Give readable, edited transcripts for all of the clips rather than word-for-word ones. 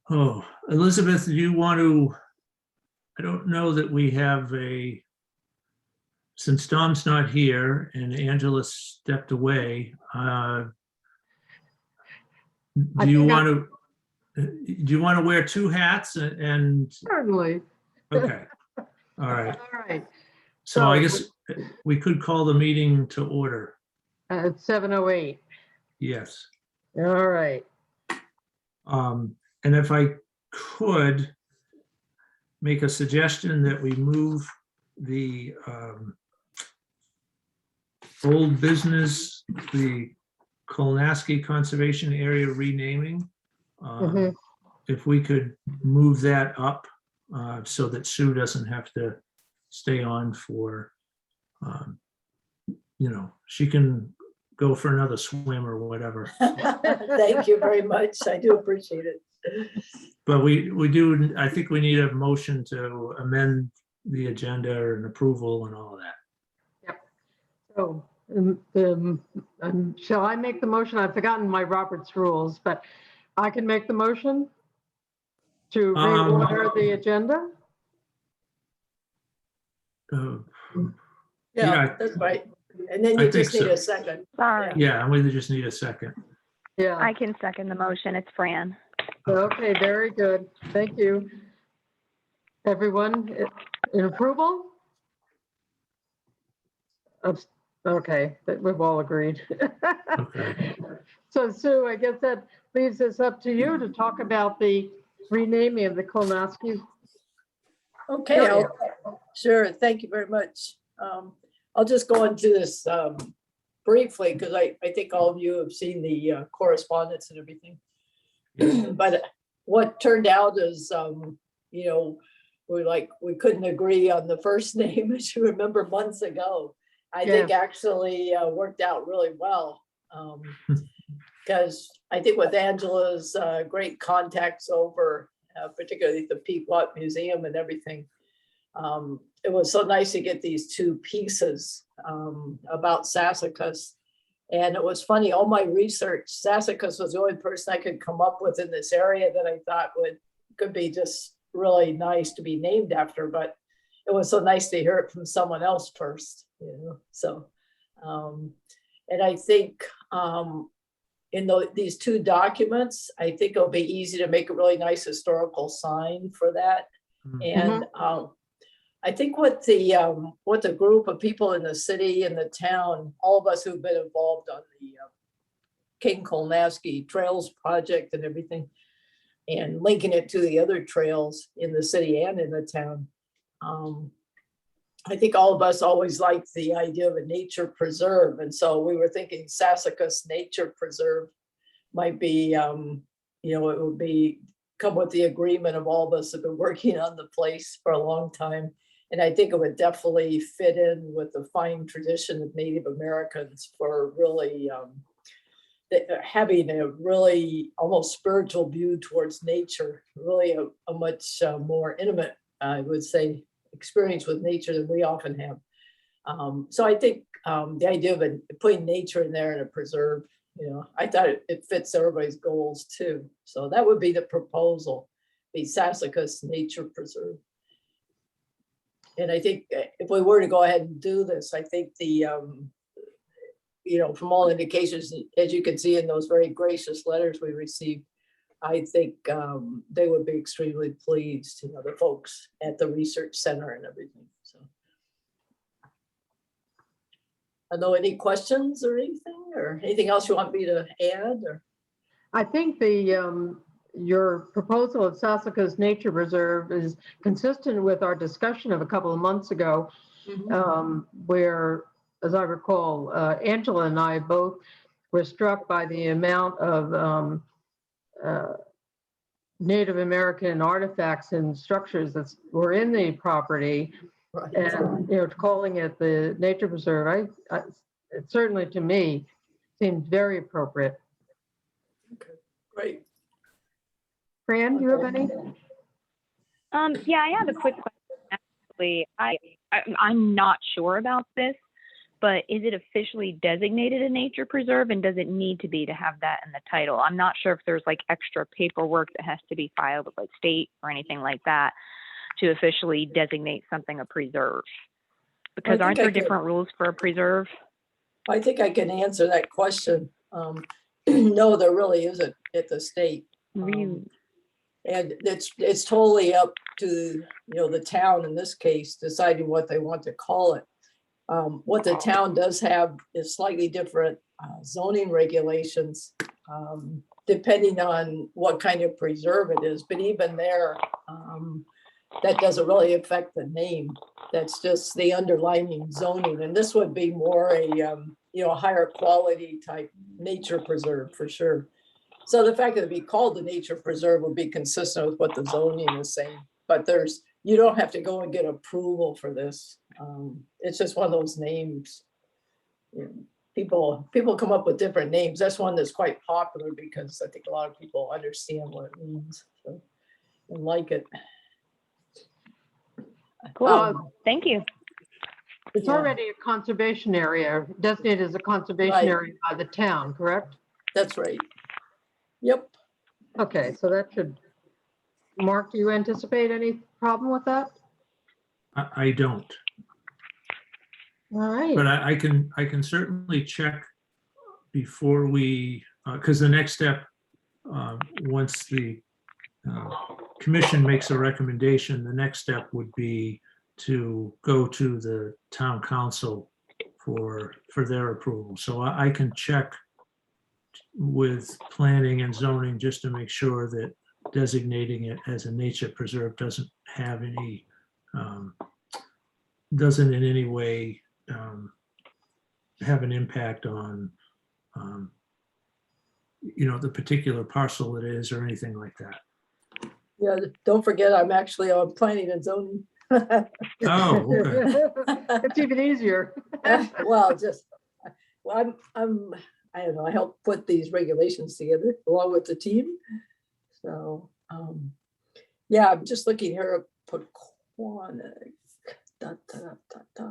Oh, Elizabeth, do you want to, I don't know that we have since Tom's not here and Angela stepped away, do you want to wear two hats and, Certainly. okay, all right. All right. So I guess we could call the meeting to order. At 7:08. Yes. All right. And if I could make a suggestion that we move the old business, the Kolnoski Conservation Area renaming, if we could move that up so that Sue doesn't have to stay on for, she can go for another swim or whatever. Thank you very much. I do appreciate it. But we do, I think we need a motion to amend the agenda and approval and all of that. Yep. So shall I make the motion? I've forgotten my Robert's rules, but I can make the motion to reorder the agenda. Yeah, That's right. And then I you think just need so. a second. Sorry, Yeah, we just need a second. Yeah. I can second the motion. It's Fran. Okay, very good. Thank you. Everyone in approval? Okay, we've all agreed. Okay. So Sue, I guess that leaves us up to you to talk about the renaming of the Kolnoski. Okay, sure. Thank you very much. I'll just go into this briefly because I think all of you have seen the correspondence and everything. But what turned out is, we couldn't agree on the first name, as you remember months ago. I think actually worked out really well. Because I think with Angela's great contacts over, particularly the Pequot Museum and everything, it was so nice to get these two pieces about Sassacus. And it was funny, all my research, Sassacus was the only person I could come up with in this area that I thought could be just really nice to be named after, but it was so nice to hear it from someone else first, so, and I think in these two documents, I think it'll be easy to make a really nice historical sign for that. And I think what the group of people in the city and the town, all of us who've been involved on the King Kolnoski Trails project and everything, and linking it to the other trails in the city and in the town, I think all of us always liked the idea of a nature preserve. And so we were thinking Sassacus Nature Preserve might be, it would be come with the agreement of all of us that have been working on the place for a long time. And I think it would definitely fit in with the fine tradition of Native Americans for really having a really almost spiritual view towards nature, really a much more intimate, I would say, experience with nature than we often have. So I think the idea of putting nature in there in a preserve, I thought it fits everybody's goals too. So that would be the proposal, the Sassacus Nature Preserve. And I think if we were to go ahead and do this, I think the, from all indications, as you can see in those very gracious letters we received, I think they would be extremely pleased, the folks at the research center and everything. So, are there any questions or anything else you want me to add? Or I think your proposal of Sassacus Nature Reserve is consistent with our discussion of a couple of months ago, where, as I recall, Angela and I both were struck by the amount of Native American artifacts and structures that were in the property, right. And calling it the Nature Preserve, it certainly to me seemed very appropriate. Okay, great. Fran, do you have any? Yeah, I have a quick question. Actually, I'm not sure about this, but is it officially designated a nature preserve, and does it need to be to have that in the title? I'm not sure if there's like extra paperwork that has to be filed with like state or anything like that to officially designate something a preserve. Because aren't there different rules for a preserve? I think I can answer that question. No, there really isn't at the state. Really? And it's totally up to, the town in this case, deciding what they want to call it. What the town does have is slightly different zoning regulations, depending on what kind of preserve it is. But even there, that doesn't really affect the name. That's just the underlying zoning. And this would be more a higher quality type nature preserve for sure. So the fact that it'd be called the nature preserve would be consistent with what the zoning is saying. But you don't have to go and get approval for this. It's just one of those names. People come up with different names. That's one that's quite popular because I think a lot of people understand what it means, so, and like it. Cool. Thank you. It's already a conservation area, designated as a conservation Right. area by the town, correct? That's right. Yep. Okay, so that should, Mark, do you anticipate any problem with that? I don't, All right. but I can certainly check before we, because the next step, once the commission makes a recommendation, the next step would be to go to the town council for their approval. So I can check with planning and zoning just to make sure that designating it as a nature preserve doesn't have any, doesn't in any way have an impact on, the particular parcel it is or anything like that. Yeah, don't forget, I'm actually on planning and zoning. Oh, okay. It's even easier. Well, I don't know, I helped put these regulations together along with the team. So, yeah, I'm just looking here at Pequannock. Da, da, da, da.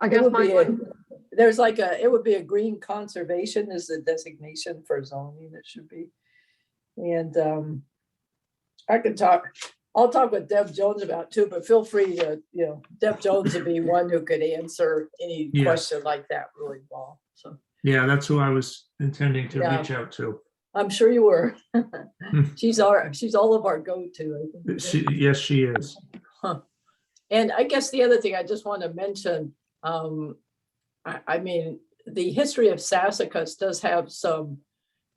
I guess it would be a green conservation is the designation for zoning, it should be. And I'll talk with Deb Jones about it too, but feel free to, Deb Jones would be one who could answer any Yes. question like that really well. So Yeah, that's who I was intending to Yeah. reach out to. I'm sure you were. She's all of our go-to, I think. Yes, she is. And I guess the other thing I just want to mention, I mean, the history of Sassacus does have some,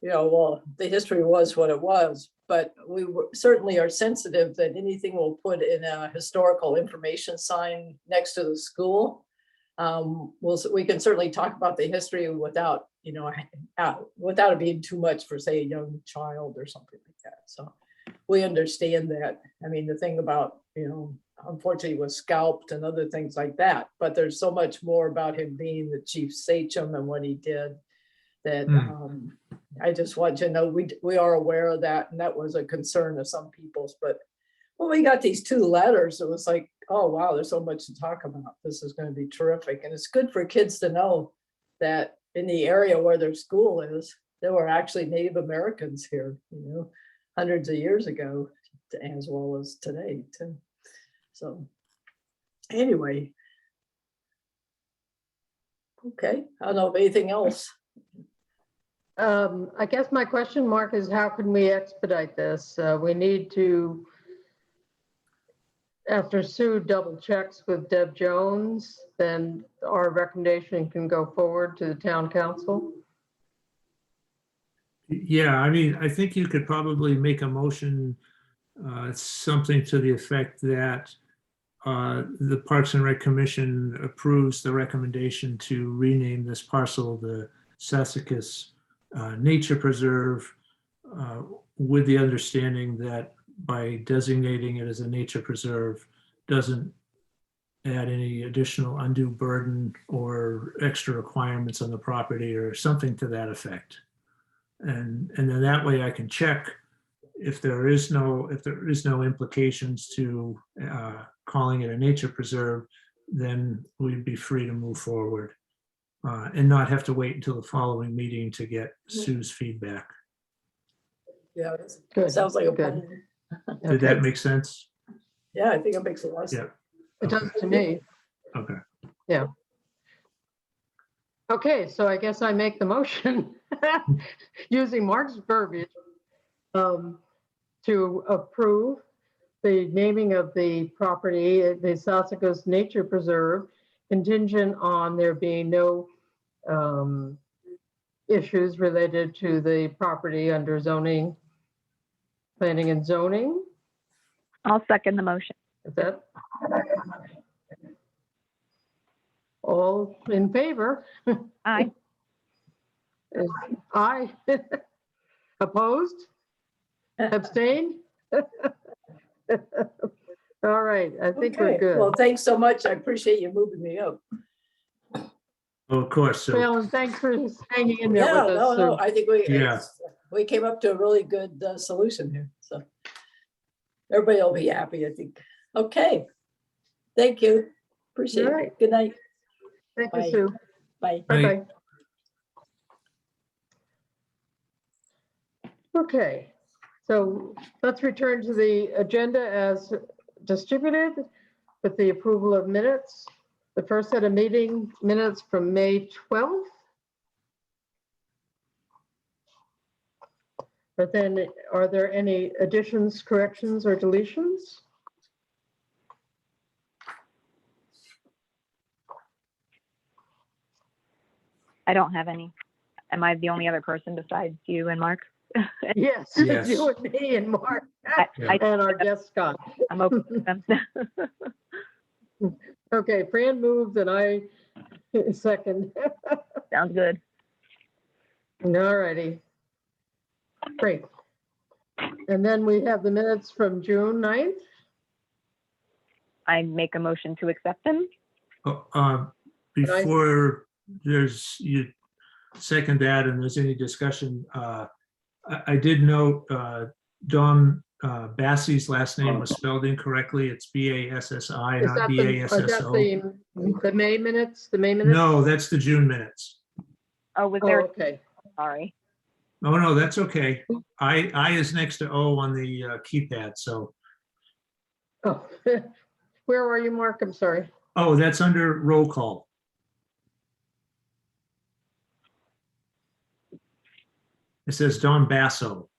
the history was what it was, but we certainly are sensitive that anything we'll put in a historical information sign next to the school. We can certainly talk about the history without, without it being too much for, say, a young child or something like that. So we understand that. I mean, the thing about, unfortunately was scalped and other things like that, but there's so much more about him being the chief sachem and what he did that I just want you to know we are aware of that, and that was a concern of some people's. But when we got these 2 letters, it was like, oh wow, there's so much to talk about. This is going to be terrific, and it's good for kids to know that in the area where their school is, there were actually Native Americans here, hundreds of years ago, as well as today too. So anyway, okay, I don't know of anything else. I guess my question, Mark, is how can we expedite this? We need to, after Sue double checks with Deb Jones, then our recommendation can go forward to the town council. Yeah, I mean, I think you could probably make a motion, something to the effect that the Parks and Rec Commission approves the recommendation to rename this parcel the Sassacus Nature Preserve, with the understanding that by designating it as a nature preserve doesn't add any additional undue burden or extra requirements on the property or something to that effect. And then that way I can check if there is no implications to calling it a nature preserve, then we'd be free to move forward and not have to wait until the following meeting to get Sue's feedback. Yeah, Good, sounds like a good. plan. Did that make sense? Yeah, I think it makes a lot of sense. Yeah. It does to me. Okay. Okay, so I guess I make the motion using Mark's verbiage to approve the naming of the property, the Sassacus Nature Preserve, contingent on there being no issues related to the property under zoning, planning and zoning. I'll second the motion. Is that? All in favor? Aye. Aye. Opposed? Abstained? All right, I think we're Okay, well, good. thanks so much. I appreciate you moving me up. Oh, of course. So, Well, and thanks for hanging in there Yeah, with no, us. no, I think Yeah. we came up to a really good solution here, so. Everybody will be happy, I think. Okay. Thank you. Appreciate All it. right. Good night. Thank you, Bye. Sue. Bye. Bye-bye. Okay, so let's return to the agenda as distributed with the approval of minutes. The first set of meeting minutes from May 12th. But then, are there any additions, corrections, or deletions? I don't have any. Am I the only other person besides you and Mark? Yes, Yes. you and me and Mark Yeah. and our guest Scott. I'm open to them. Okay, Fran moved and I second. Sounds good. All righty. Great. And then we have the minutes from June 9th. I make a motion to accept them. Before you second that and there's any discussion, I did note Don Bassey's last name was spelled incorrectly. It's B-A-S-S-I, Is not that B-A-S-S-O. the May minutes? The May minutes? No, that's the June minutes. Oh, was Oh, there? okay. Sorry. Oh, no, that's okay. I is next to O on the keypad, so. Oh, where are you, Mark? I'm sorry. Oh, that's under roll call. It says Don Basso.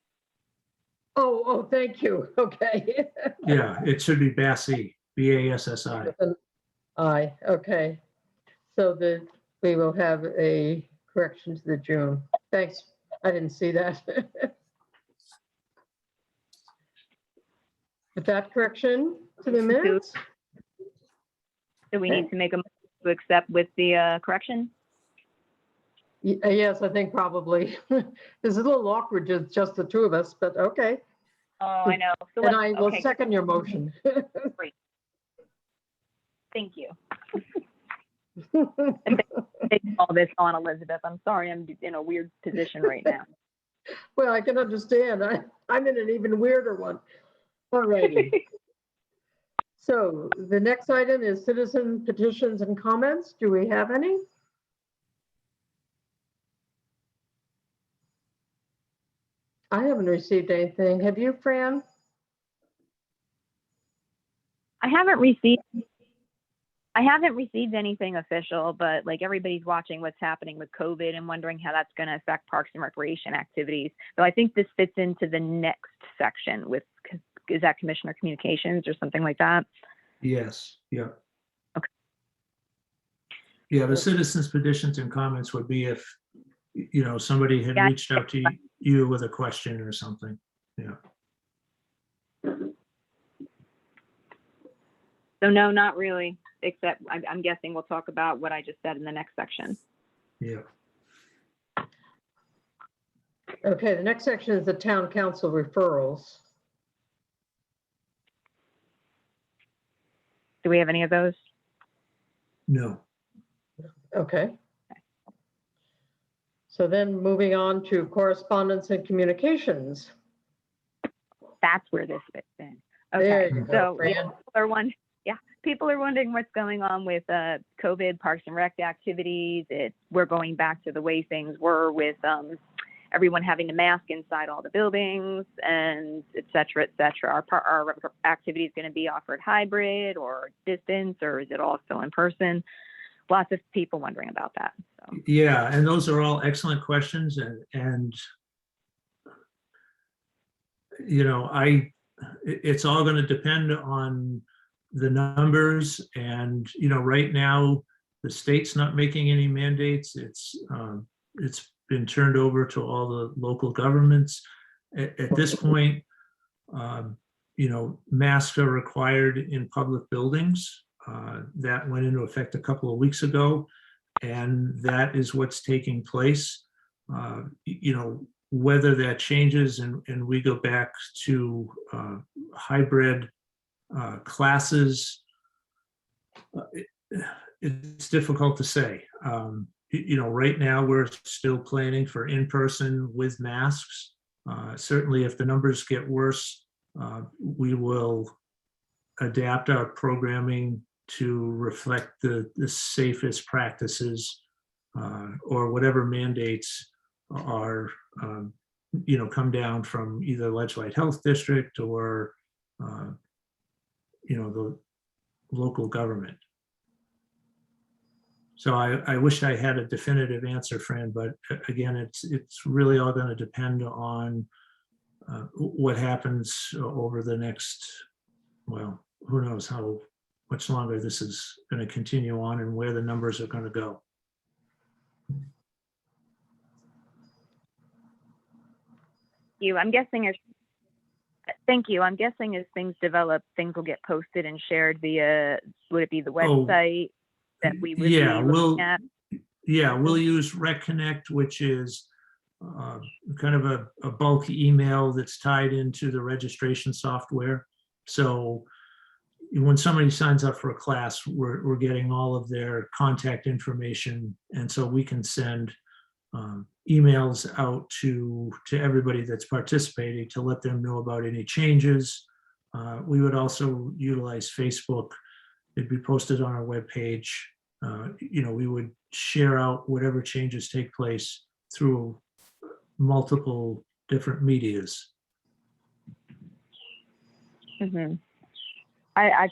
Oh, thank you. Okay. Yeah, it should be Bassey, B-A-S-S-I. Aye, okay. So we will have a correction to the June. Thanks. I didn't see that. With that correction to the minutes? Do we need to make a motion to accept with the correction? Yes, I think probably. This is a little awkward, just the two of us, but okay. Oh, I know. So And let's- I will okay, second your motion. thank you. Taking all this on, Elizabeth. I'm sorry, I'm in a weird position right now. Well, I can understand. I'm in an even weirder one. All righty. So the next item is citizen petitions and comments. Do we have any? I haven't received anything. Have you, Fran? I haven't received anything official, but like everybody's watching what's happening with COVID and wondering how that's going to affect Parks and Recreation activities. So I think this fits into the next section with, is that Commissioner Communications or something like that? Yes, yeah. Okay. Yeah, the citizens petitions and comments would be if, somebody had Yeah. reached out to you with a question or something. Yeah. So no, not really, except I'm guessing we'll talk about what I just said in the next section. Yeah. Okay, the next section is the town council referrals. Do we have any of those? No. Okay. So then moving on to correspondence and communications. That's where this fits in. There Okay, you go, so Fran. people are wondering what's going on with COVID, Parks and Rec activities. We're going back to the way things were with everyone having to mask inside all the buildings, and et cetera, et cetera. Our activity is going to be offered hybrid or distance, or is it all still in person? Lots of people wondering about that. So. Yeah, and those are all excellent questions, and you know, it's all going to depend on the numbers, and you know, right now the state's not making any mandates. It's been turned over to all the local governments. At this point, you know, masks are required in public buildings. That went into effect a couple of weeks ago, and that is what's taking place. You know, whether that changes and we go back to hybrid classes, it's difficult to say. You know, right now we're still planning for in-person with masks. Certainly if the numbers get worse, we will adapt our programming to reflect the safest practices, or whatever mandates are, you know, come down from either Ledgely Health District or, you know, the local government. So I wish I had a definitive answer, Fran, but again, it's really all going to depend on what happens over the next, well, who knows how much longer this is going to continue on and where the numbers are going to go. Thank you. I'm guessing as things develop, things will get posted and shared via, would it be the website that we would be looking at? Yeah, we'll use Rec Connect, which is kind of a bulk email that's tied into the registration software. So when somebody signs up for a class, we're getting all of their contact information, and so we can send emails out to everybody that's participating to let them know about any changes. We would also utilize Facebook. It'd be posted on our webpage. You know, we would share out whatever changes take place through multiple different medias. Mm-hmm. I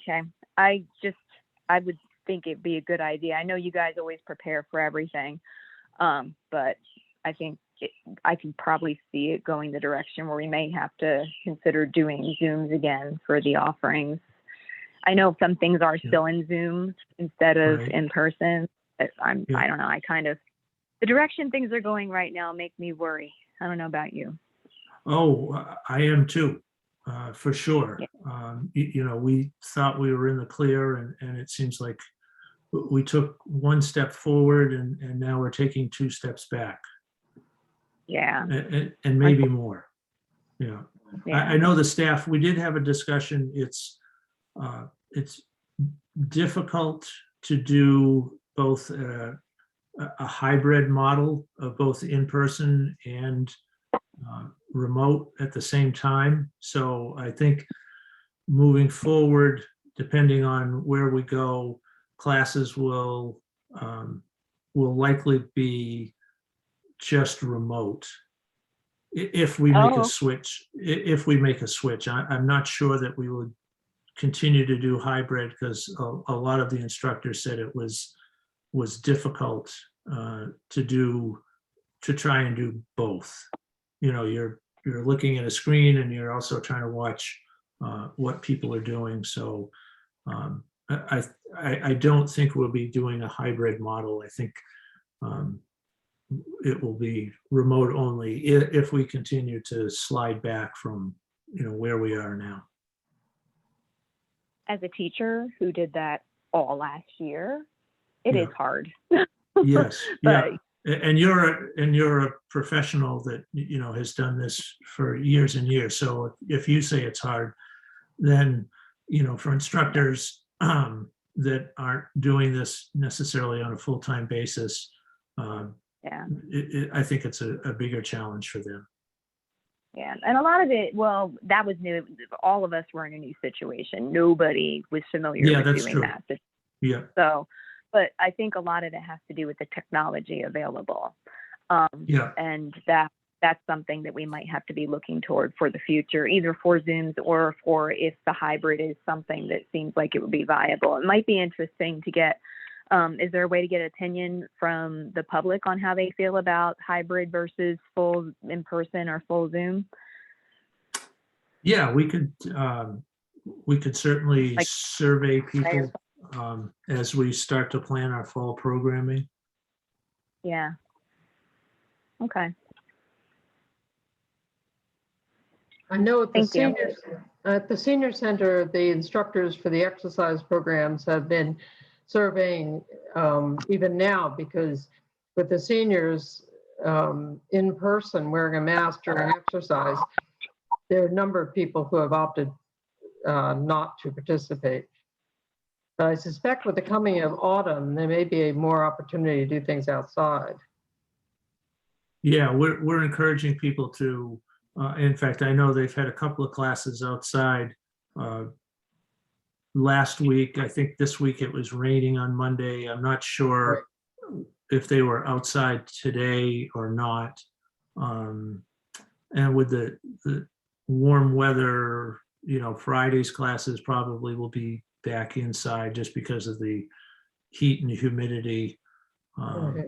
would think it'd be a good idea. I know you guys always prepare for everything, but I think I can probably see it going the direction where we may have to consider doing Zooms again for the offerings. I know some things are still in Zoom instead of in person. I don't know. The direction things are going right now make me worry. I don't know about you. Oh, I am too, for sure. Yeah. You know, we thought we were in the clear, and it seems like we took one step forward, and now we're taking 2 steps back. Yeah. And maybe more. Yeah. Yeah. I know the staff, we did have a discussion. It's difficult to do both a hybrid model of both in-person and remote at the same time. So I think moving forward, depending on where we go, classes will likely be just remote. If we make a switch, I'm not sure that we would continue to do hybrid, because a lot of the instructors said it was difficult to try and do both. You know, you're looking at a screen and you're also trying to watch what people are doing. So I don't think we'll be doing a hybrid model. I think it will be remote only if we continue to slide back from, you know, where we are now. As a teacher who did that all last year, it is hard. Yes. But, yeah. And you're a professional that, you know, has done this for years and years. So if you say it's hard, then, you know, for instructors that aren't doing this necessarily on a full-time basis, I think it's a bigger challenge for them. Yeah, and a lot of it, well, that was new. All of us were in a new situation. Nobody was familiar Yeah, with that's doing true. that. Yeah, So, but I think a lot of it has to do with the technology available. yeah, And that's something that we might have to be looking toward for the future, either for Zooms or for if the hybrid is something that seems like it would be viable. It might be interesting to get, is there a way to get opinion from the public on how they feel about hybrid versus full in person or full Zoom? yeah, we could certainly Like- survey people as we start to plan our fall programming. Yeah. Okay. I know at the Thank you. seniors, at the senior center, the instructors for the exercise programs have been surveying even now, because with the seniors in person wearing a mask during exercise, there are a number of people who have opted not to participate. But I suspect with the coming of autumn, there may be a more opportunity to do things outside. Yeah, we're encouraging people to, in fact, I know they've had a couple of classes outside last week. I think this week it was raining on Monday. I'm not sure if they were outside today or not. And with the warm weather, Friday's classes probably will be back inside just because of the heat and humidity. Okay.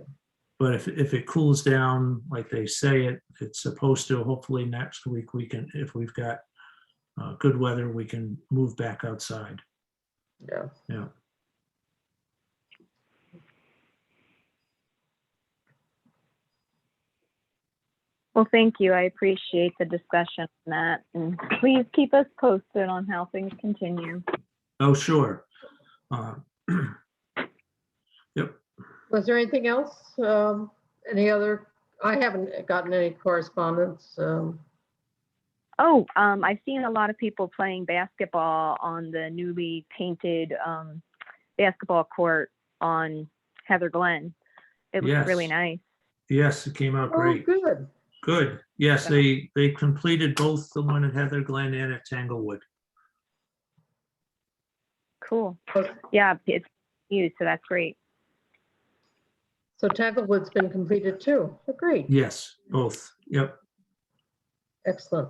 But if it cools down like they say it's supposed to, hopefully next week we can, if we've got good weather, we can move back outside. Yeah. Yeah. Well, thank you. I appreciate the discussion on that. And please keep us posted on how things continue. Oh, sure. Yep. Was there anything else? Any other? I haven't gotten any correspondence. I've seen a lot of people playing basketball on the newly painted basketball court on Heather Glen. It looks really Yes. nice. Yes, it came out Oh, great. good. Good. Yes, they completed both the one at Heather Glen and at Tanglewood. Cool. Yeah, it's used, so that's great. So Tanglewood's been completed too. Oh, great. Yes, both. Yep. Excellent.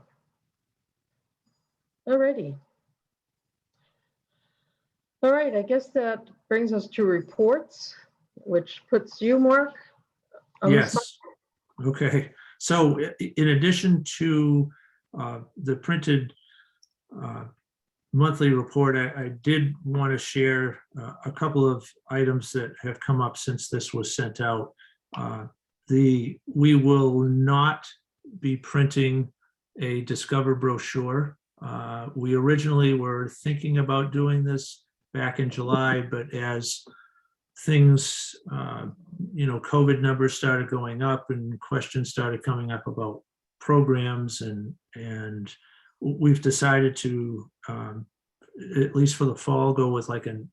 All righty. All right, I guess that brings us to reports, which puts you, Mark, on the spot. Yes. Okay. So in addition to the printed monthly report, I did want to share a couple of items that have come up since this was sent out. We will not be printing a Discover brochure. We originally were thinking about doing this back in July, but as things, COVID numbers started going up and questions started coming up about programs, and we've decided to, at least for the fall, go with like an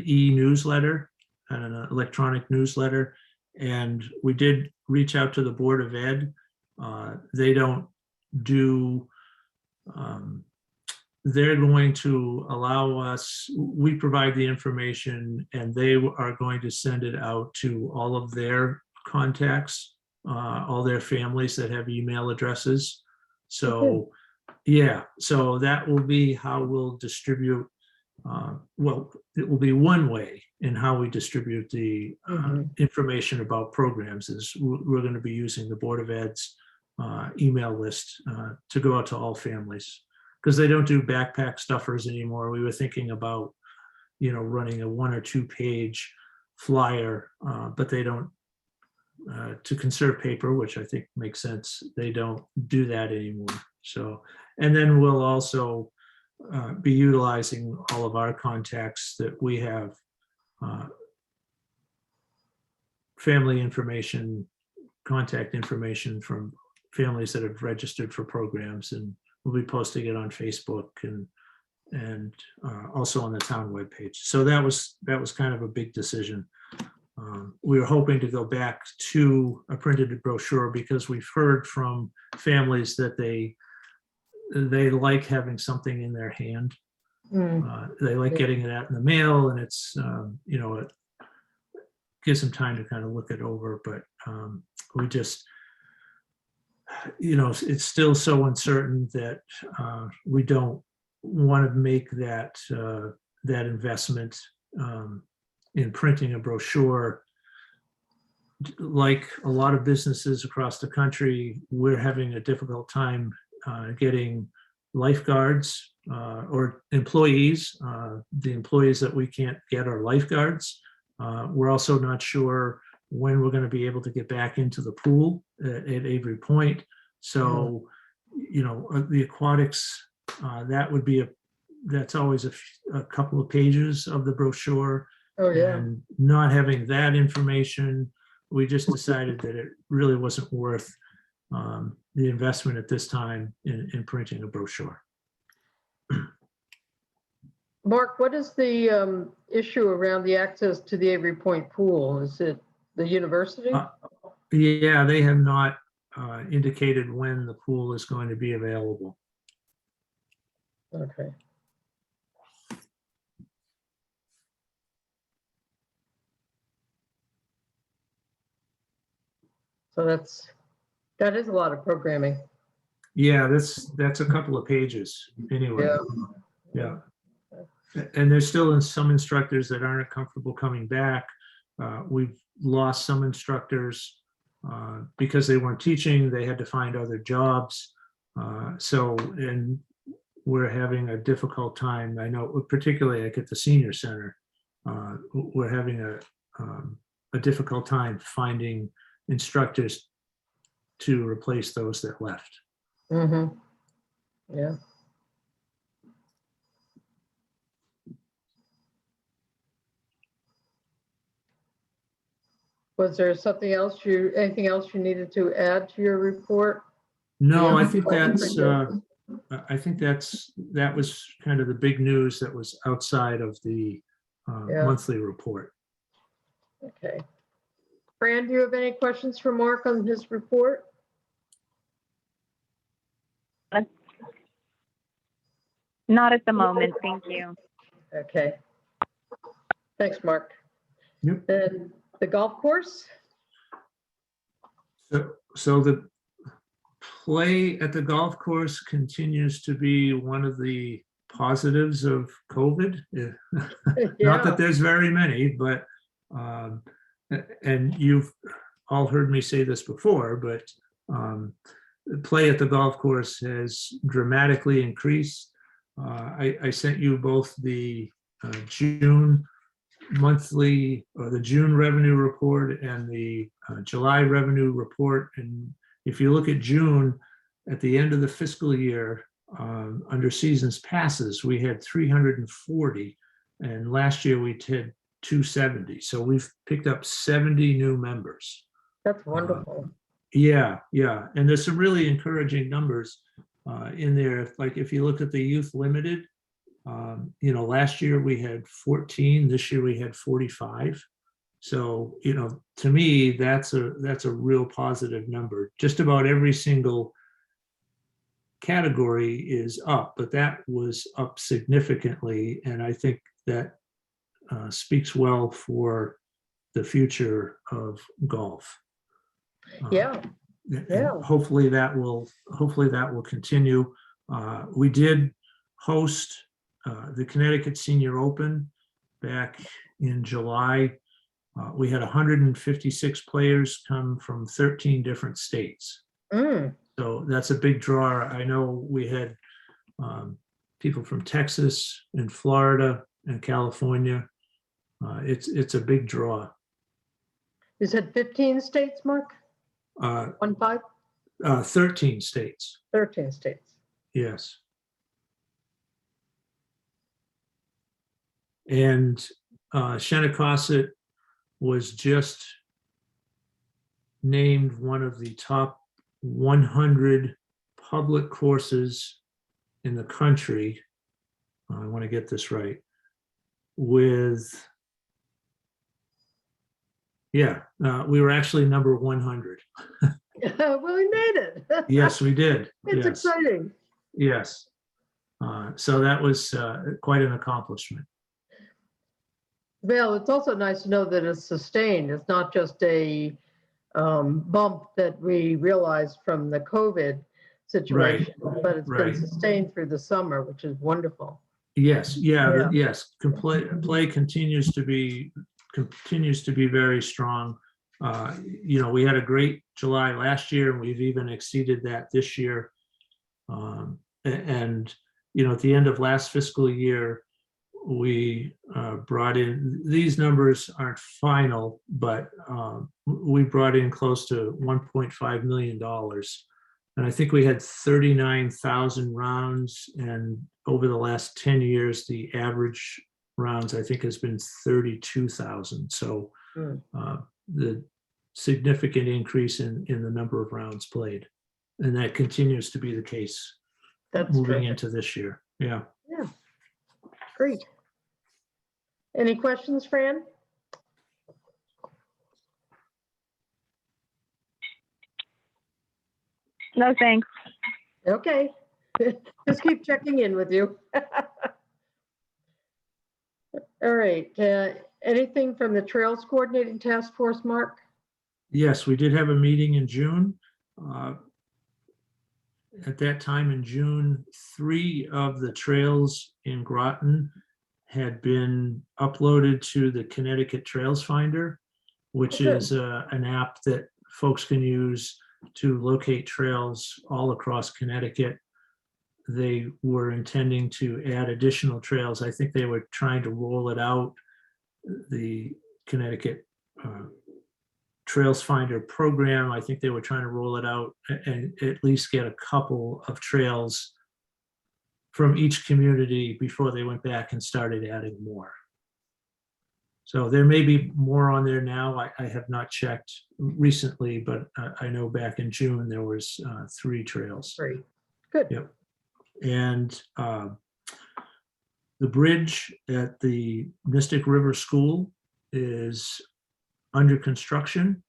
e-newsletter and an electronic newsletter. And we did reach out to the Board of Ed. They don't do, they're going to allow us, we provide the information and they are going to send it out to all of their contacts, all their families that have email addresses. So yeah, so that will be how we'll distribute, well, it will be one way in how we distribute the information about programs is we're going to be using the Board of Ed's email list to go out to all families, because they don't do backpack stuffers anymore. We were thinking about, running a 1 or 2 page flyer, but they don't, to conserve paper, which I think makes sense. They don't do that anymore. So, and then we'll also be utilizing all of our contacts that we have, family information, contact information from families that have registered for programs, and we'll be posting it on Facebook and also on the town webpage. So that was kind of a big decision. we were hoping to go back to a printed brochure because we've heard from families that they like having something in their hand. They like getting it out in the mail, and it's, it gives them time to kind of look it over, but we just, it's still so uncertain that we don't want to make that investment in printing a brochure. Like a lot of businesses across the country, we're having a difficult time getting lifeguards or employees. The employees that we can't get are lifeguards. We're also not sure when we're going to be able to get back into the pool at Avery Point. So, the aquatics, that's always a couple of pages of the brochure. Oh, yeah. And not having that information, we just decided that it really wasn't worth the investment at this time in printing a brochure. Mark, what is the issue around the access to the Avery Point pool? Is it the university? Yeah, they have not indicated when the pool is going to be available. Okay. So that is a lot of programming. Yeah, that's a couple of pages anyway. Yeah. And there's still some instructors that aren't comfortable coming back. We've lost some instructors because they weren't teaching. They had to find other jobs. And we're having a difficult time. I know, particularly like at the senior center, we're having a difficult time finding instructors to replace those that left. Mm-hmm. Yeah. Was there anything else you needed to add to your report? No, Yeah. I think that was kind of the big news that was outside of the Yeah. monthly report. Okay. Fran, do you have any questions for Mark on his report? Not at the moment, thank you. Okay. Thanks, Mark. Yep. And the golf course? So the play at the golf course continues to be one of the positives of COVID. Not that there's very many, but and you've all heard me say this before, but play at the golf course has dramatically increased. I sent you both the June monthly or the June revenue report and the July revenue report. And if you look at June, at the end of the fiscal year, under seasons passes, we had 340, and last year we had 270. So we've picked up 70 new members. That's wonderful. Yeah. And there's some really encouraging numbers in there. Like if you look at the Youth Limited, last year we had 14, this year we had 45. So, to me, that's a real positive number. Just about every single category is up, but that was up significantly. And I think that speaks well for the future of golf. Yeah. And hopefully that will continue. We did host the Connecticut Senior Open back in July. We had 156 players come from 13 different states. So that's a big draw. I know we had people from Texas and Florida and California. It's a big draw. You said 15 states, Mark? 13 states. 13 states. Yes. And Shennecossett was just named one of the top 100 public courses in the country. I want to get this right. With Yeah, we were actually number 100. Well, we made it. Yes, we did. It's Yes, exciting. yes. So that was quite an accomplishment. Well, it's also nice to know that it's sustained. It's not just a bump that we realized from the COVID situation, but it's been right. sustained through the summer, which is wonderful. Yes, Yeah. yes. Play continues to be very strong. We had a great July last year, and we've even exceeded that this year. And at the end of last fiscal year, we brought in, these numbers aren't final, but we brought in close to $1.5 million. And I think we had 39,000 rounds, and over the last 10 years, the average rounds, I think, has been 32,000. So the significant increase in the number of rounds played. And that continues to be the case moving into this year. Yeah. Yeah. Great. Any questions, Fran? No, thanks. Okay. Just keep checking in with you. All right. Anything from the Trails Coordinating Task Force, Mark? Yes, we did have a meeting in June. At that time in June, 3 of the trails in Groton had been uploaded to the Connecticut Trails Finder, which is an app that folks can use to locate trails all across Connecticut. They were intending to add additional trails. I think they were trying to roll it out, the Connecticut Trails Finder program. I think they were trying to roll it out and at least get a couple of trails from each community before they went back and started adding more. So there may be more on there now. I have not checked recently, but I know back in June there was 3 trails. Great. Good. Yep. And the bridge at the Mystic River School is under construction.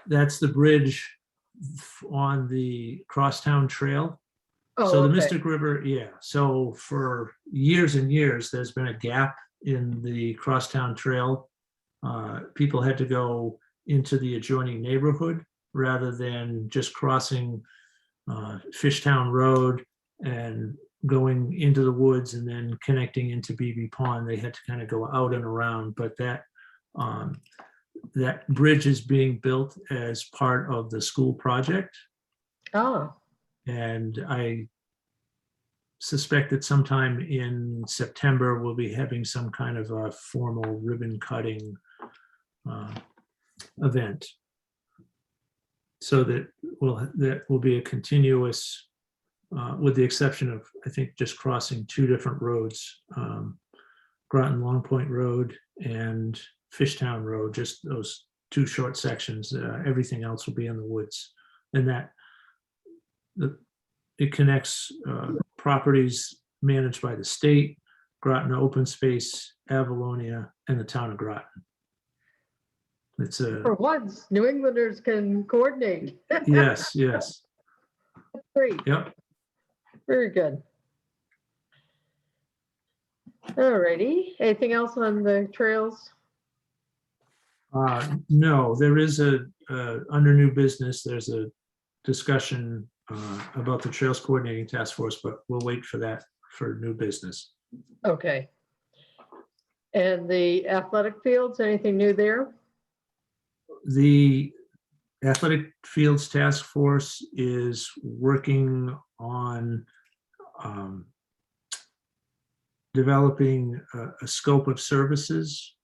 That's the bridge on the Crosstown Trail. Oh, So the okay. Mystic River, yeah. So for years and years, there's been a gap in the Crosstown Trail. People had to go into the adjoining neighborhood rather than just crossing Fishtown Road and going into the woods and then connecting into BB Pond. They had to kind of go out and around, but that bridge is being built as part of the school project. Oh, And I suspect that sometime in September, we'll be having some kind of a formal ribbon cutting event. So that will be a continuous, with the exception of, I think, just crossing 2 different roads, Groton Long Point Road and Fishtown Road, just those 2 short sections. Everything else will be in the woods. And it connects properties managed by the state, Groton Open Space, Avalonia, and the town of Groton. It's for once, New Englanders can coordinate. yes. Great. Yep. Very good. All righty. Anything else on the trails? No, there is under new business, there's a discussion about the Trails Coordinating Task Force, but we'll wait for that for new business. Okay. And the athletic fields, anything new there? The Athletic Fields Task Force is working on developing a scope of services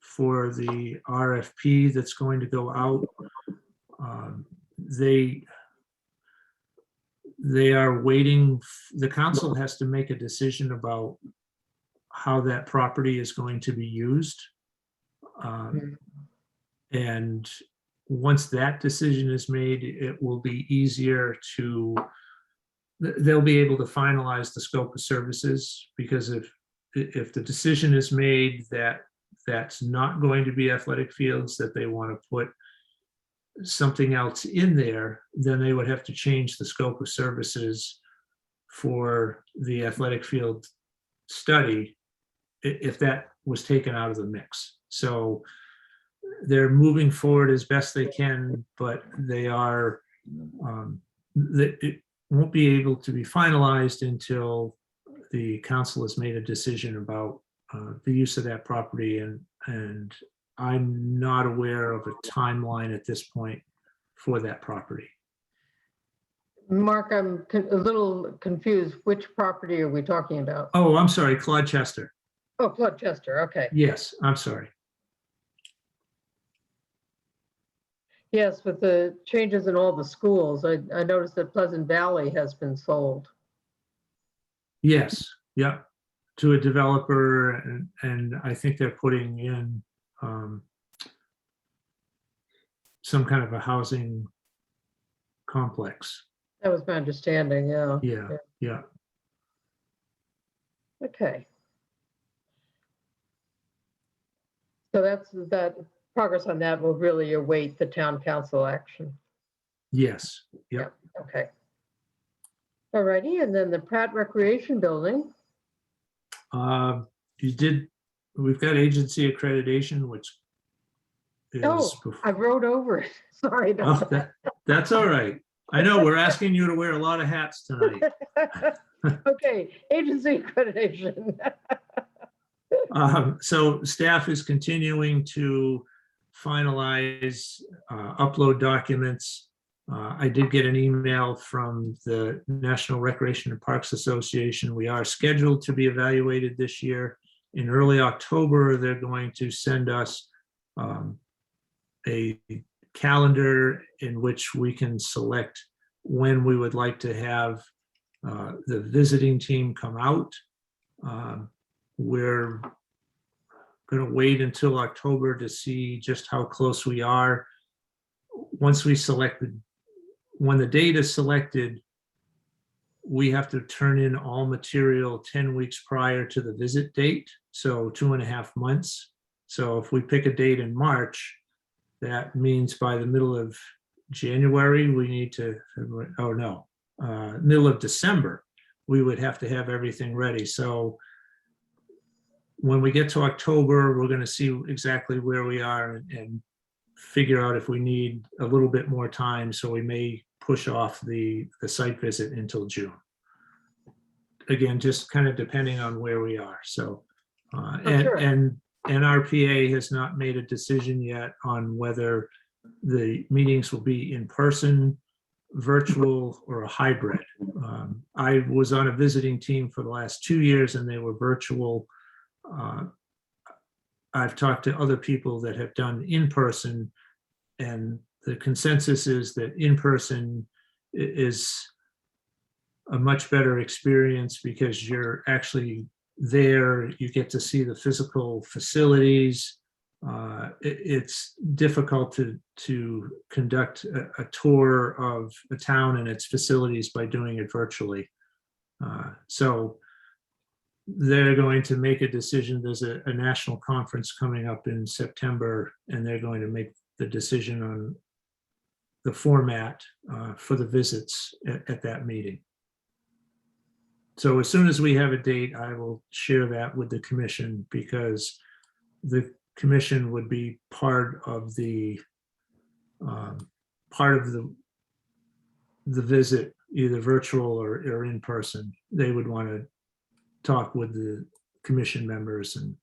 for the RFP that's going to go out. They are waiting. The council has to make a decision about how that property is going to be used. And once that decision is made, it will be easier to, they'll be able to finalize the scope of services, because if the decision is made that that's not going to be athletic fields, that they want to put something else in there, then they would have to change the scope of services for the athletic field study if that was taken out of the mix. So they're moving forward as best they can, but they are, it won't be able to be finalized until the council has made a decision about the use of that property, and I'm not aware of a timeline at this point for that property. Mark, I'm a little confused. Which property are we talking about? Oh, I'm sorry, Claude Chester. Oh, Floodchester, okay. Yes, I'm sorry. Yes, with the changes in all the schools, I noticed that Pleasant Valley has been sold. Yes, yeah, to a developer, and I think they're putting in some kind of a housing complex. That was my understanding, yeah. Yeah. Okay. So that progress on that will really await the town council action. Yes, yeah. Okay. All righty, and then the Pratt Recreation Building. We've got agency accreditation, which is. Oh, I wrote over it. Sorry about that. That's all right. I know, we're asking you to wear a lot of hats tonight. Okay, agency accreditation. So staff is continuing to finalize, upload documents. I did get an email from the National Recreation and Parks Association. We are scheduled to be evaluated this year. In early October, they're going to send us a calendar in which we can select when we would like to have the visiting team come out. We're going to wait until October to see just how close we are. Once we selected, when the date is selected, we have to turn in all material 10 weeks prior to the visit date, so 2.5 months. So if we pick a date in March, that means by the middle of January, we need to, middle of December, we would have to have everything ready. So when we get to October, we're going to see exactly where we are and figure out if we need a little bit more time. So we may push off the site visit until June. Again, just kind of depending on where we are. So, Sure. and NRPA has not made a decision yet on whether the meetings will be in person, virtual, or a hybrid. I was on a visiting team for the last 2 years and they were virtual. I've talked to other people that have done in person, and the consensus is that in person is a much better experience because you're actually there, you get to see the physical facilities. It's difficult to conduct a tour of a town and its facilities by doing it virtually. So they're going to make a decision. There's a national conference coming up in September, and they're going to make the decision on the format for the visits at that meeting. So as soon as we have a date, I will share that with the commission, because the commission would be part of the visit, either virtual or in person. They would want to talk with the commission members. And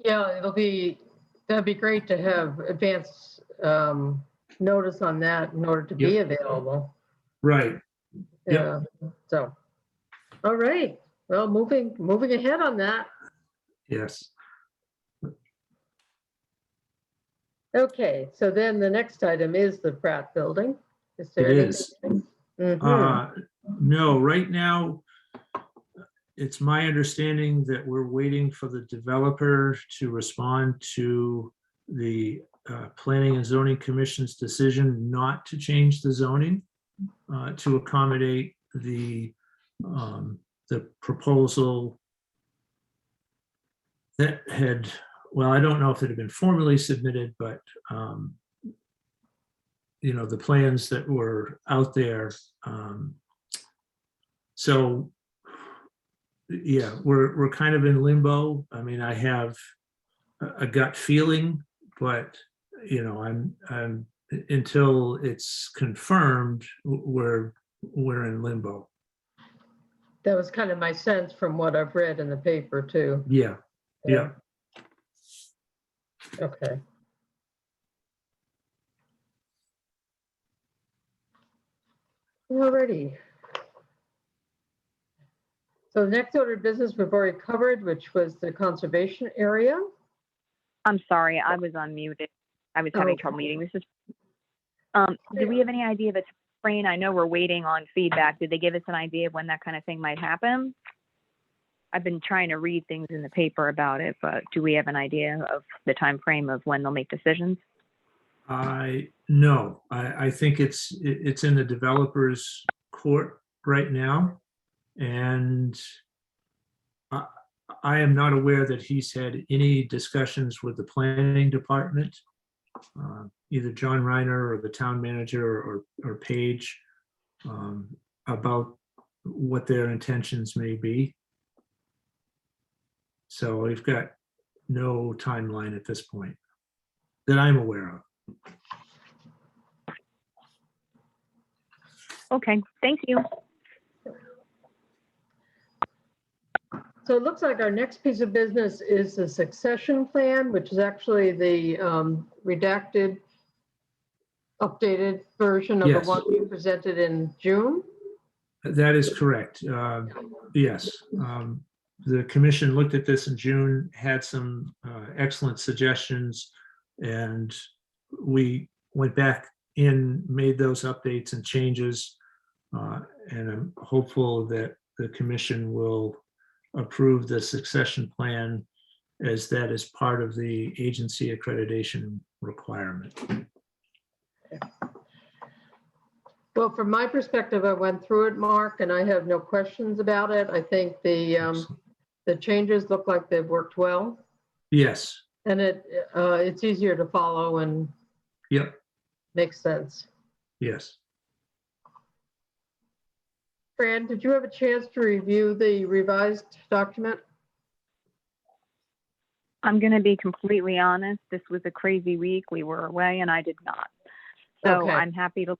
Yeah, that'd be great to have advance notice on that in order to be available. right. Yeah. So, all right. Well, moving ahead on that. Yes. Okay, so then the next item is the Pratt Building. Is there It anything? is. Mhm. No, right now, it's my understanding that we're waiting for the developer to respond to the Planning and Zoning Commission's decision not to change the zoning to accommodate the proposal that had, well, I don't know if it had been formally submitted, but the plans that were out there. So yeah, we're kind of in limbo. I mean, I have a gut feeling, but I'm until it's confirmed, we're in limbo. That was kind of my sense from what I've read in the paper too. Yeah. Okay. Alrighty. So the next order of business we've already covered, which was the conservation area. I'm sorry, I was unmuted. I was having trouble muting. This is, do we have any idea of a frame? I know we're waiting on feedback. Did they give us an idea of when that kind of thing might happen? I've been trying to read things in the paper about it, but do we have an idea of the time frame of when they'll make decisions? No, I think it's in the developer's court right now. And I am not aware that he's had any discussions with the planning department, either John Reiner or the town manager or Paige, about what their intentions may be. So we've got no timeline at this point that I'm aware of. Okay, thank you. So it looks like our next piece of business is the succession plan, which is actually the redacted, updated version of the Yes. one we presented in June. That is correct. Yes. The commission looked at this in June, had some excellent suggestions, and we went back in, made those updates and changes. And I'm hopeful that the commission will approve the succession plan, as that is part of the agency accreditation requirement. Well, from my perspective, I went through it, Mark, and I have no questions about it. I think the changes look like they've worked well. Yes. And it's easier to follow and Yep. makes sense. Yes. Fran, did you have a chance to review the revised document? I'm going to be completely honest. This was a crazy week. We were away and I did not. So Okay. I'm happy to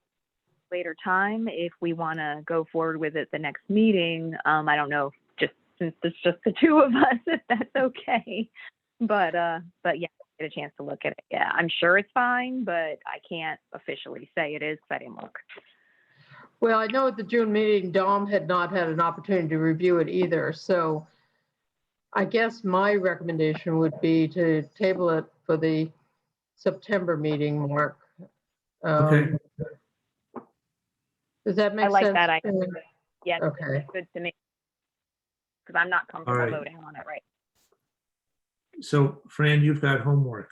later time if we want to go forward with it the next meeting. I don't know, just since it's just the two of us, if that's okay. But yeah, get a chance to look at it. Yeah, I'm sure it's fine, but I can't officially say it is because I didn't look. Well, I know at the June meeting, Dom had not had an opportunity to review it either. So I guess my recommendation would be to table it for the September meeting, Mark. Okay. Does that make I like sense? that. Yeah, Okay. it's good to me because I'm not comfortable All right. voting on it right. So Fran, you've got homework.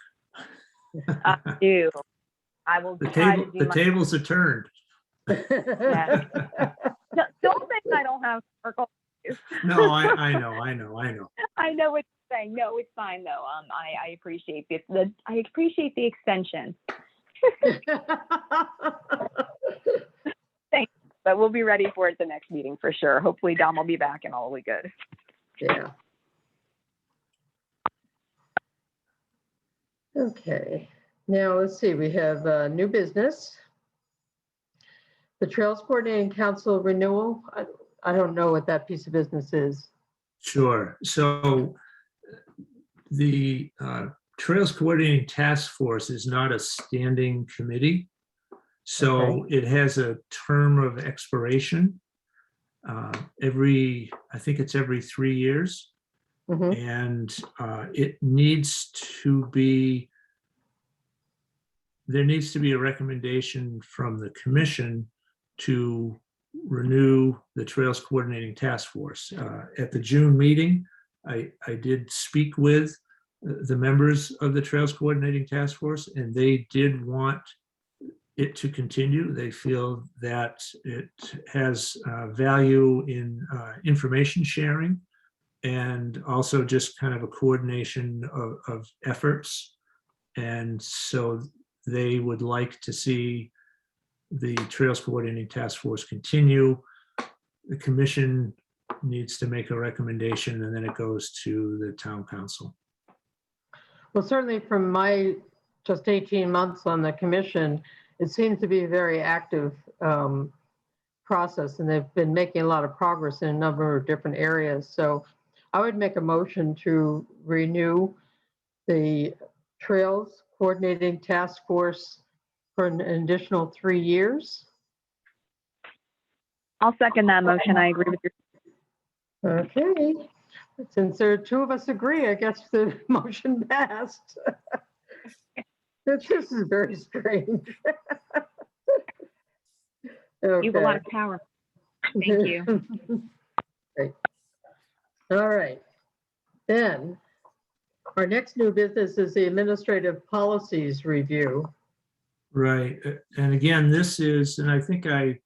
I do. I will The try table, to do the my tables are turned. Yeah. Don't think I don't have circles. No, I know. I know what you're saying. No, it's fine though. I appreciate I appreciate the extension. Thanks. But we'll be ready for it the next meeting for sure. Hopefully Dom will be back and all will be good. Yeah. Okay. Now let's see. We have new business. The Trails Coordinating Council renewal. I don't know what that piece of business is. Sure. So the Trails Coordinating Task Force is not a standing committee. So it has a term of expiration I think it's every 3 years. Mhm. And it needs to be, there needs to be a recommendation from the commission to renew the Trails Coordinating Task Force. At the June meeting, I did speak with the members of the Trails Coordinating Task Force, and they did want it to continue. They feel that it has value in information sharing and also just kind of a coordination of efforts. And so they would like to see the Trails Coordinating Task Force continue. The commission needs to make a recommendation, and then it goes to the town council. Well, certainly from my just 18 months on the commission, it seems to be a very active process, and they've been making a lot of progress in a number of different areas. So I would make a motion to renew the Trails Coordinating Task Force for an additional 3 years. I'll second that motion. I agree with your. Okay, since there are two of us agree, I guess the motion passed. This is very strange. Okay. You have a lot of power. Thank you. Great. All right. Then our next new business is the administrative policies review. Right, and again, this is, and I think I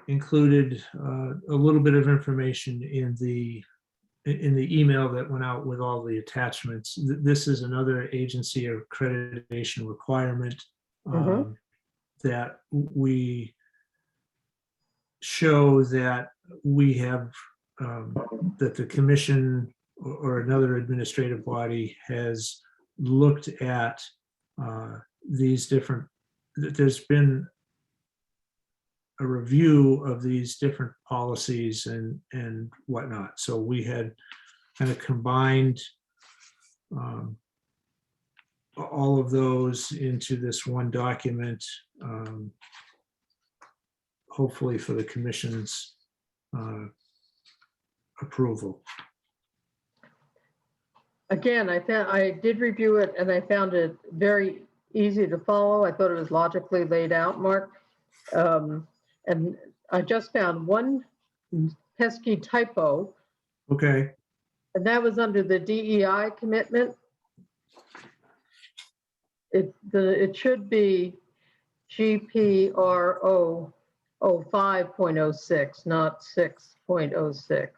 included a little bit of information in the email that went out with all the attachments. This is another agency accreditation requirement that we show that we have, that the commission or another administrative body has looked at these different, there's been a review of these different policies and whatnot. So we had kind of combined all of those into this one document, hopefully for the commission's approval. Again, I did review it and I found it very easy to follow. I thought it was logically laid out, Mark. And I just found one pesky typo, Okay, and that was under the DEI commitment. It should be GPRO 05.06, not 6.06.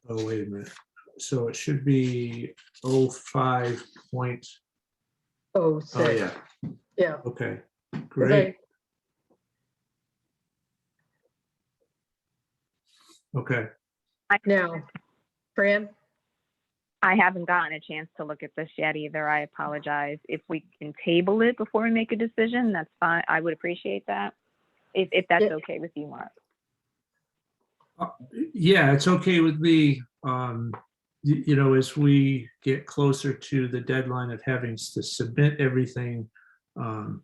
oh, wait a minute. So it should be 05 point, oh, 06. yeah, Yeah. okay, great, okay. Now, Fran? I haven't gotten a chance to look at this yet either. I apologize. If we can table it before we make a decision, that's fine. I would appreciate that. If that's Yeah. okay with you, Mark. Yeah, it's okay with me. You know, as we get closer to the deadline of having to submit everything, I'm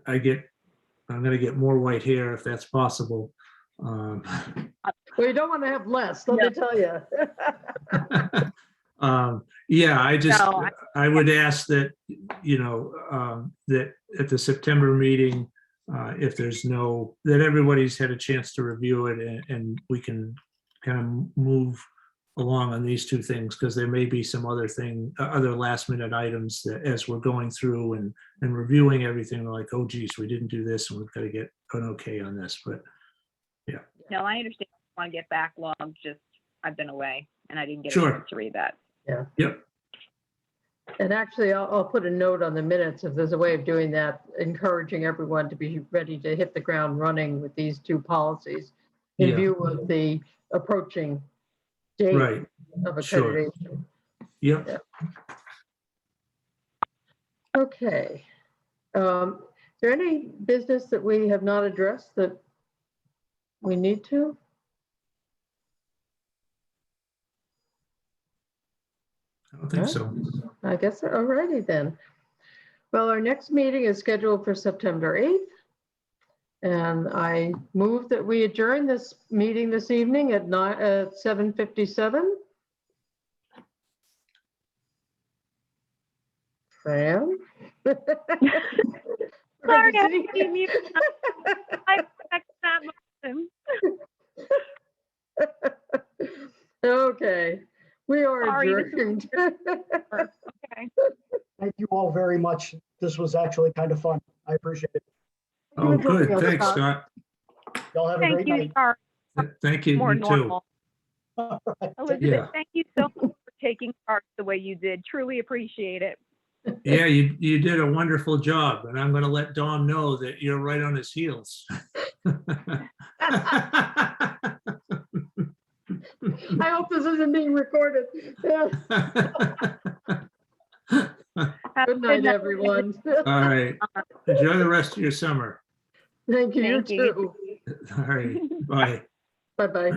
gonna get more white hair if that's possible. Well, you don't want to have less, let me tell you. Yeah, No, I would ask that, you know, that at the September meeting, if there's no, that everybody's had a chance to review it and we can kind of move along on these two things, because there may be some other last minute items that as we're going through and reviewing everything, we're like, oh geez, we didn't do this and we've got to get an okay on this, but yeah. No, I understand. I want to get backlogged. Just I've been away and I didn't get a Sure. chance to read that. Yeah. Yep. And actually, I'll put a note on the minutes if there's a way of doing that, encouraging everyone to be ready to hit the ground running with these two policies in Yeah. view of the approaching date Right. of Sure. accreditation. Yep. Yeah. Okay. Is there any business that we have not addressed that we need to? I don't think No? so. I guess, all righty then. Well, our next meeting is scheduled for September 8th. And I move that we adjourn this meeting this evening at 7:57. Fran? Sorry, I didn't even I expect that motion. Okay, we are Sorry, this adjourned. Okay. Thank you all very much. This was actually kind of fun. I appreciate it. Oh, good. joining us, Thanks, Scott. Scott. Y'all have a Thank great you. night. Sorry. Thank you, more you too. normal. All right. Elizabeth, Yeah. thank you so much for taking charge the way you did. Truly appreciate it. Yeah, you did a wonderful job, and I'm going to let Dom know that you're right on his heels. I hope this isn't being recorded. Yeah. Have a Good night, everyone. All right. Enjoy the rest of your summer. Thank you, you Thank you. too. All right. Bye. Bye-bye.